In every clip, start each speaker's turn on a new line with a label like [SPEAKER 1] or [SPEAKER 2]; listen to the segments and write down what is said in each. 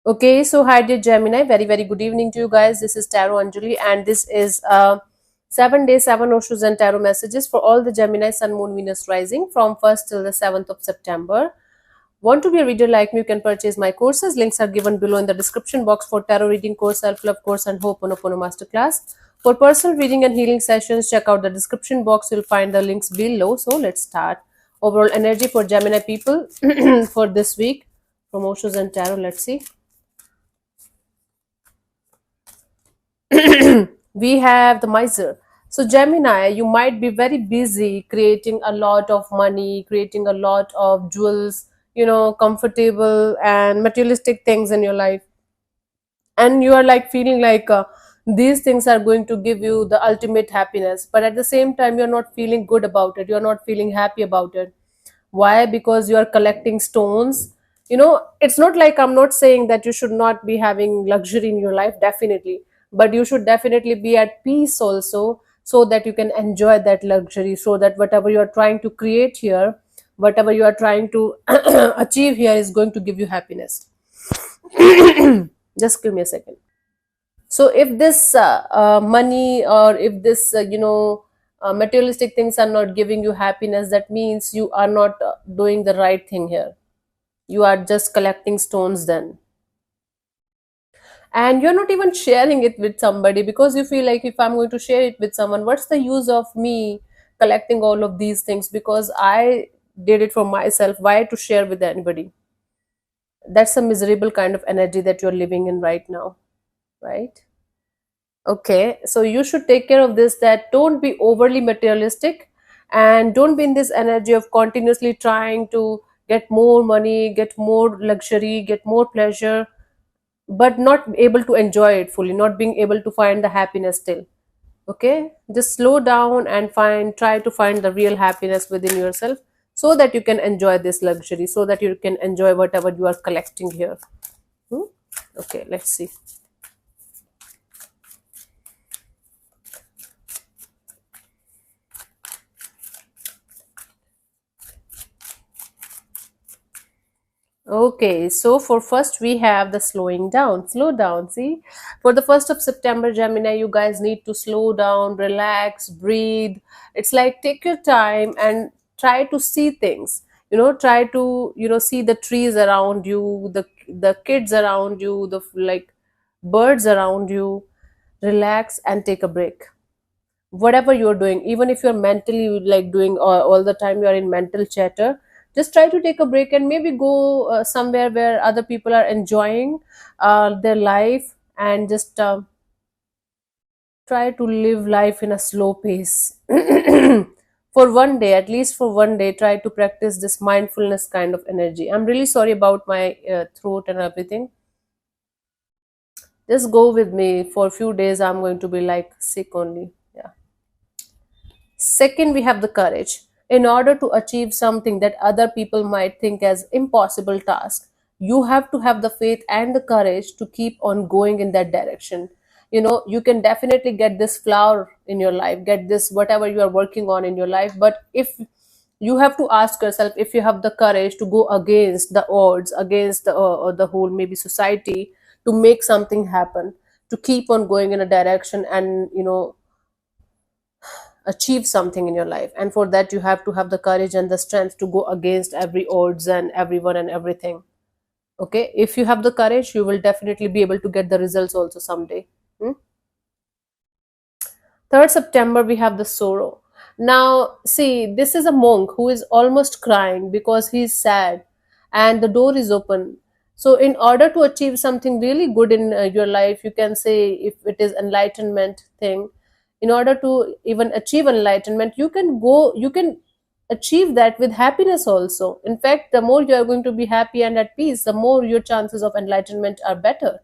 [SPEAKER 1] Okay, so hi dear Gemini, very very good evening to you guys. This is Tarot Anjali, and this is 7 day 7 Oshus and Tarot messages for all the Gemini Sun Moon Venus rising from 1st till the 7th of September. Want to be a reader like me? You can purchase my courses. Links are given below in the description box for tarot reading course, self love course, and Ho'oponopono masterclass. For personal reading and healing sessions, check out the description box. You'll find the links below. So let's start. Overall energy for Gemini people for this week from Oshus and Tarot. Let's see. We have the miser. So Gemini, you might be very busy creating a lot of money, creating a lot of jewels, comfortable and materialistic things in your life, and you are like feeling like these things are going to give you the ultimate happiness, but at the same time you're not feeling good about it, you're not feeling happy about it. Why? Because you are collecting stones. It's not like I'm not saying that you should not be having luxury in your life, definitely, but you should definitely be at peace also, so that you can enjoy that luxury, so that whatever you are trying to create here, whatever you are trying to achieve here is going to give you happiness. Just give me a second. So if this money, or if this materialistic things are not giving you happiness, that means you are not doing the right thing here. You are just collecting stones then, and you're not even sharing it with somebody, because you feel like, if I'm going to share it with someone, what's the use of me collecting all of these things, because I did it for myself, why to share with anybody? That's a miserable kind of energy that you're living in right now, right? Okay, so you should take care of this, that don't be overly materialistic, and don't be in this energy of continuously trying to get more money, get more luxury, get more pleasure, but not able to enjoy it fully, not being able to find the happiness still. Okay, just slow down and try to find the real happiness within yourself, so that you can enjoy this luxury, so that you can enjoy whatever you are collecting here. Hmm? Okay, let's see. Okay, so for first we have the slowing down. Slow down. See, for the 1st of September, Gemini, you guys need to slow down, relax, breathe. It's like take your time and try to see things. Try to see the trees around you, the kids around you, the like birds around you. Relax and take a break. Whatever you're doing, even if you're mentally like doing all the time you're in mental chatter, just try to take a break and maybe go somewhere where other people are enjoying their life, and just try to live life in a slow pace. For one day, at least for one day, try to practice this mindfulness kind of energy. I'm really sorry about my throat and everything. Just go with me for a few days. I'm going to be like sick only. Yeah. Second, we have the courage. In order to achieve something that other people might think as impossible task, you have to have the faith and the courage to keep on going in that direction. You can definitely get this flower in your life, get this whatever you are working on in your life, but if you have to ask yourself, if you have the courage to go against the odds, against the whole maybe society, to make something happen, to keep on going in a direction, and achieve something in your life, and for that you have to have the courage and the strength to go against every odds and everyone and everything. Okay, if you have the courage, you will definitely be able to get the results also someday. Hmm? 3rd September, we have the sorrow. Now see, this is a monk who is almost crying because he is sad, and the door is open. So in order to achieve something really good in your life, you can say, if it is enlightenment thing, in order to even achieve enlightenment, you can achieve that with happiness also. In fact, the more you are going to be happy and at peace, the more your chances of enlightenment are better.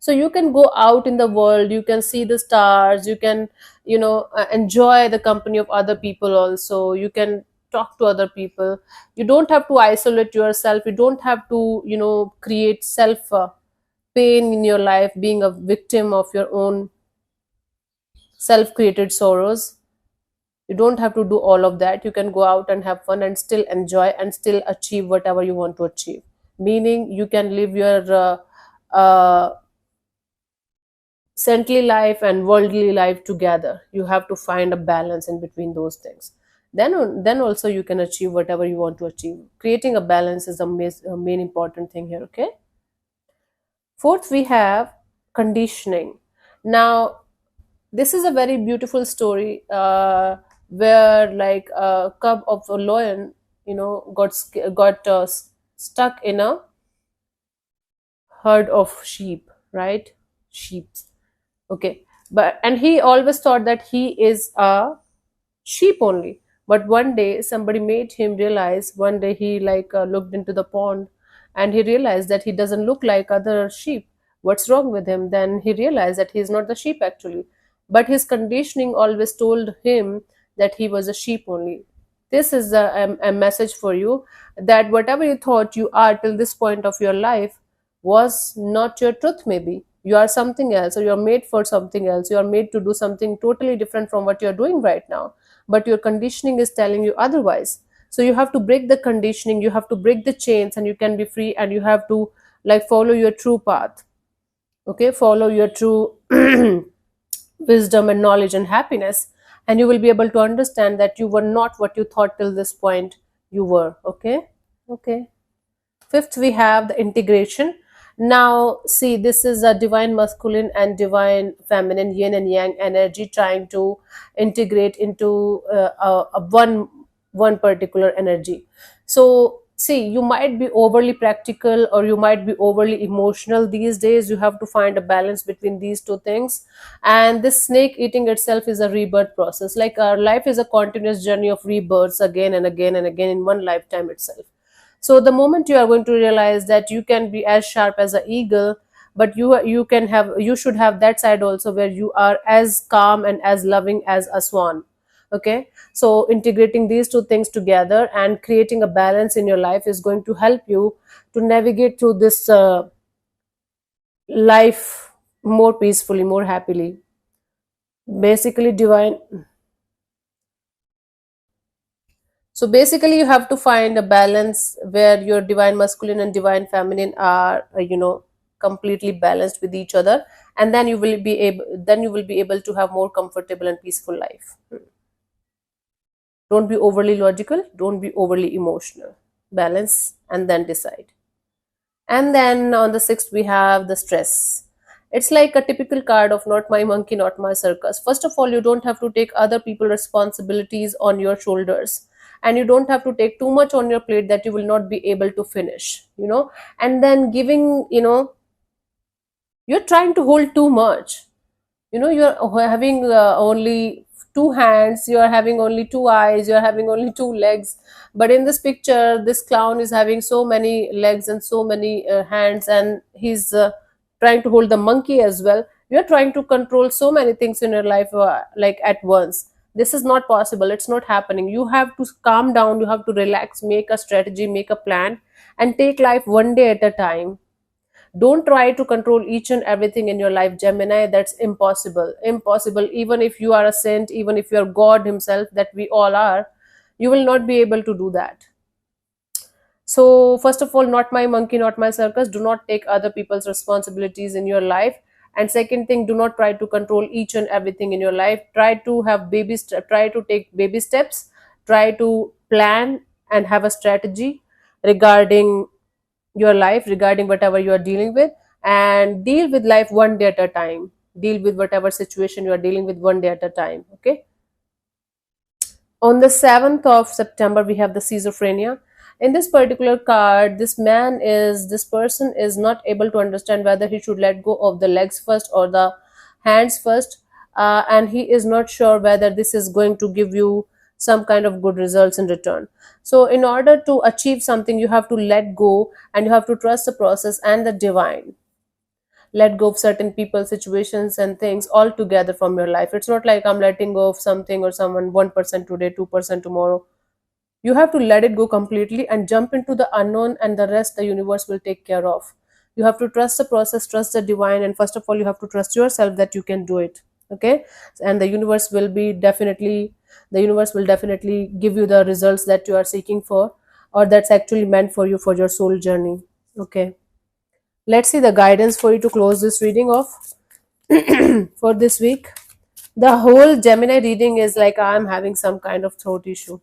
[SPEAKER 1] So you can go out in the world, you can see the stars, you can enjoy the company of other people also, you can talk to other people. You don't have to isolate yourself, you don't have to create self pain in your life, being a victim of your own self created sorrows. You don't have to do all of that. You can go out and have fun and still enjoy and still achieve whatever you want to achieve. meaning you can live your uh, saintly life and worldly life together. You have to find a balance in between those things. Then also you can achieve whatever you want to achieve. Creating a balance is a main important thing here. Okay. Fourth, we have conditioning. Now, this is a very beautiful story, where like a cub of a lion, got stuck in a herd of sheep, right? Sheep. Okay. But and he always thought that he is a sheep only. But one day somebody made him realize. One day he looked into the pond, and he realized that he doesn't look like other sheep. What's wrong with him? Then he realized that he's not the sheep actually, but his conditioning always told him that he was a sheep only. This is a message for you, that whatever you thought you are till this point of your life was not your truth. Maybe you are something else, or you're made for something else. You are made to do something totally different from what you're doing right now, but your conditioning is telling you otherwise. So you have to break the conditioning, you have to break the chains, and you can be free, and you have to follow your true path. Okay, follow your true wisdom and knowledge and happiness, and you will be able to understand that you were not what you thought till this point you were. Okay. Okay. Fifth, we have the integration. Now, see, this is a divine masculine and divine feminine, yin and yang energy trying to integrate into one particular energy. So, see, you might be overly practical or you might be overly emotional these days. You have to find a balance between these two things. And this snake eating itself is a rebirth process. Like our life is a continuous journey of rebirths again and again and again in one lifetime itself. So the moment you are going to realize that you can be as sharp as an eagle, but you should have that side also where you are as calm and as loving as a swan. Okay, so integrating these two things together and creating a balance in your life is going to help you to navigate through this life more peacefully, more happily. Basically, divine. So basically, you have to find a balance where your divine masculine and divine feminine are, completely balanced with each other, and then you will be able to have more comfortable and peaceful life. Don't be overly logical. Don't be overly emotional. Balance and then decide. And then on the sixth, we have the stress. It's like a typical card of not my monkey, not my circus. First of all, you don't have to take other people's responsibilities on your shoulders. And you don't have to take too much on your plate that you will not be able to finish. And then you're trying to hold too much. You're having only two hands, you're having only two eyes, you're having only two legs, but in this picture this clown is having so many legs and so many hands, and he's trying to hold the monkey as well. You're trying to control so many things in your life, like at once. This is not possible, it's not happening. You have to calm down, you have to relax, make a strategy, make a plan, and take life one day at a time. Don't try to control each and everything in your life, Gemini. That's impossible. Impossible. Even if you are a saint, even if you are God Himself, that we all are, you will not be able to do that. So, first of all, not my monkey, not my circus. Do not take other people's responsibilities in your life. And second thing, do not try to control each and everything in your life. Try to have try to take baby steps. Try to plan and have a strategy regarding your life, regarding whatever you are dealing with, and deal with life one day at a time. Deal with whatever situation you are dealing with one day at a time. Okay. On the 7th of September, we have the schizophrenia. In this particular card, this person is not able to understand whether he should let go of the legs first or the hands first, and he is not sure whether this is going to give you some kind of good results in return. So in order to achieve something, you have to let go, and you have to trust the process and the divine. Let go of certain people, situations, and things altogether from your life. It's not like I'm letting go of something or someone 1% today, 2% tomorrow. You have to let it go completely and jump into the unknown, and the rest the universe will take care of. You have to trust the process, trust the divine, and first of all, you have to trust yourself that you can do it. Okay. And the universe will definitely give you the results that you are seeking for, or that's actually meant for you for your soul journey. Okay, let's see the guidance for you to close this reading off for this week. The whole Gemini reading is like I'm having some kind of throat issue.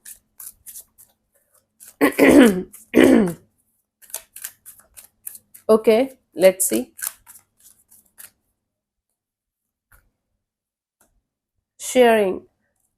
[SPEAKER 1] Okay, let's see. Sharing.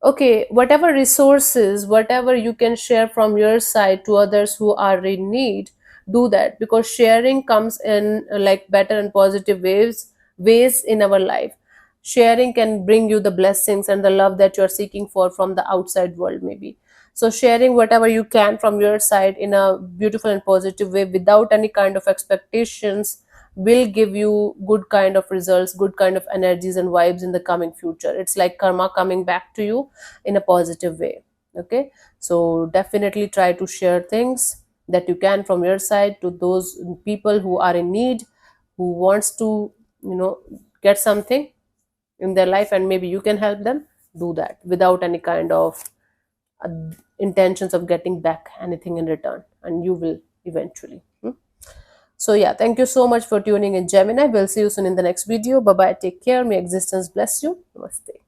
[SPEAKER 1] Okay, whatever resources, whatever you can share from your side to others who are in need, do that, because sharing comes in like better and positive ways in our life. Sharing can bring you the blessings and the love that you're seeking for from the outside world, maybe. So sharing whatever you can from your side in a beautiful and positive way without any kind of expectations will give you good kind of results, good kind of energies and vibes in the coming future. It's like karma coming back to you in a positive way. Okay, so definitely try to share things that you can from your side to those people who are in need, who wants to, you know, get something in their life, and maybe you can help them. Do that without any kind of uh, intentions of getting back anything in return, and you will eventually. So yeah, thank you so much for tuning in, Gemini. We'll see you soon in the next video. Bye bye. Take care. May existence bless you. Namaste.